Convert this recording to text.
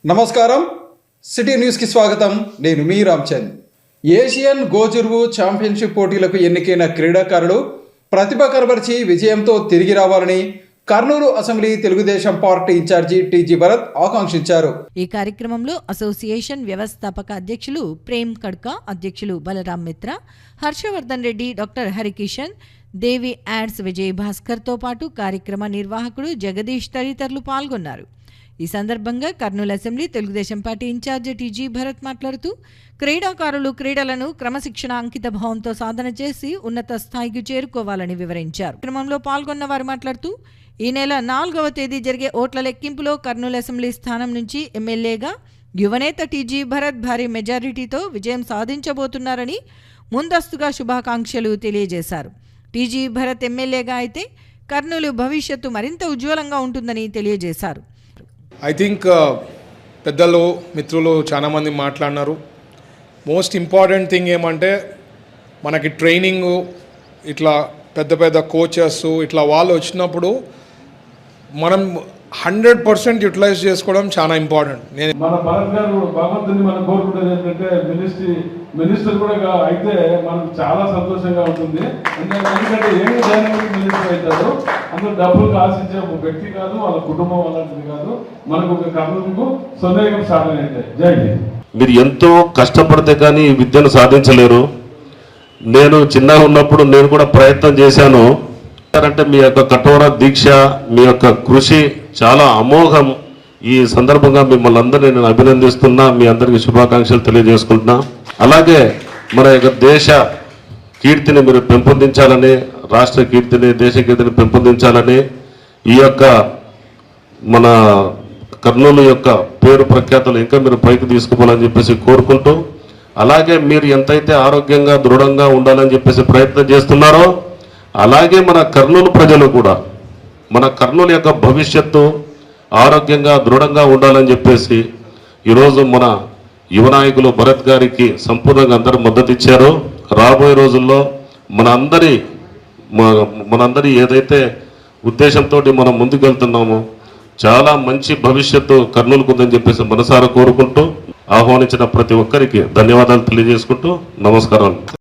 నమస్కారం, సిటీ న్యూస్కి స్వాగతం. నేను మీ రామ్చంద్. ఏషియన్ గోజుర్వు ఛాంపియన్షిప్ పోటీలకు ఎన్నికైన క్రీడాకారులు ప్రతిభ కనబరిచి విజయంతో తిరిగి రావాలని Kurnool assembly Telugu Desam party incharge TG Bharat ఆకాంక్షించారు. ఈ కార్యక్రమంలో అసోసియేషన్ వ్యవస్థాపక అధ్యక్షులు ప్రేమ్ కడ్కా, అధ్యక్షులు బలరాం మిత్ర, హర్షవర్ధన్ రెడ్డి, డాక్టర్ హరికిషన్, దేవి యాడ్స్ విజయ్ భాస్కర్తో పాటు కార్యక్రమ నిర్వాహకుడు జగదీష్ తదితరులు పాల్గొన్నారు. ఈ సందర్భంగా Kurnool assembly Telugu Desam party incharge TG Bharat మాట్లాడుతూ క్రీడాకారులు క్రీడలను క్రమశిక్షణ అంకిత భావంతో సాధన చేసి ఉన్నత స్థాయికి చేరుకోవాలని వివరించారు. కార్యక్రమంలో పాల్గొన్న వారు మాట్లాడుతూ ఈ నెల 4వ తేదీ జరిగే ఓట్ల లెక్కింపులో కర్నూలు అసెంబ్లీ స్థానం నుంచి ఎమ్మెల్యేగా యువనేత టీజీ భరత్ భారీ మెజారిటీతో విజయం సాధించబోతున్నారని ముందస్తుగా శుభాకాంక్షలు తెలియజేశారు. టీజీ భరత్ ఎమ్మెల్యేగా అయితే కర్నూలు భవిష్యత్తు మరింత ఉజ్వలంగా ఉంటుందని తెలియజేశారు. ఐ థింక్ పెద్దలు మిత్రులు చాలామంది మాట్లాడినారు. మోస్ట్ ఇంపార్టెంట్ థింగ్ ఏమంటే మనకి ట్రైనింగు ఇట్లా పెద్ద పెద్ద కోచెస్ ఇట్లా వాళ్ళు వచ్చినప్పుడు మనం 100% యూటిలైజ్ చేసుకోవడం చాలా ఇంపార్టెంట్. మన భరత్ గారు భగవంతుని మనం కోరుకుంటుంది ఏంటంటే మినిస్టర్ కూడా అయితే మనకు చాలా సంతోషంగా ఉంటుంది. ఎందుకంటే ఏమి డైనమిక్ మినిస్టర్ అవుతారు, అందులో డబ్బులు ఆశించే వ్యక్తి కాదు, వాళ్ళ కుటుంబం అలాంటిది కాదు. మనకు ఒక కర్నూలుకు సొందయం సాధన అయితే. జై హింద్. మీరు ఎంతో కష్టపడితే కానీ ఈ విద్యను సాధించలేరు. నేను చిన్నగా ఉన్నప్పుడు నేను కూడా ప్రయత్నం చేశాను. అంటే మీ యొక్క కఠోర దీక్ష, మీ యొక్క కృషి చాలా అమోఘం. ఈ సందర్భంగా మిమ్మల్ని అందరినీ నేను అభినందిస్తున్నా, మీ అందరికీ శుభాకాంక్షలు తెలియజేసుకుంటున్నా. అలాగే మన యొక్క దేశ కీర్తిని మీరు పెంపొందించాలని, రాష్ట్ర కీర్తిని, దేశ కీర్తిని పెంపొందించాలని, ఈ యొక్క మన కర్నూలు యొక్క పేరు ప్రఖ్యాతలు ఇంకా మీరు పైకి తీసుకుపోవాలని చెప్పేసి కోరుకుంటూ, అలాగే మీరు ఎంతైతే ఆరోగ్యంగా దృఢంగా ఉండాలని చెప్పేసి ప్రయత్నం చేస్తున్నారో అలాగే మన కర్నూలు ప్రజలు కూడా మన కర్నూలు యొక్క భవిష్యత్తు ఆరోగ్యంగా దృఢంగా ఉండాలని చెప్పేసి ఈరోజు మన యువ నాయకులు భరత్ గారికి సంపూర్ణంగా అందరూ మద్దతు ఇచ్చారు. రాబోయే రోజుల్లో మనందరి ఏదైతే ఉద్దేశంతో మనం ముందుకెళ్తున్నామో చాలా మంచి భవిష్యత్తు కర్నూలుకు ఉందని చెప్పేసి మనసారా కోరుకుంటూ ఆహ్వానించిన ప్రతి ఒక్కరికి ధన్యవాదాలు తెలియజేసుకుంటూ నమస్కారాలు.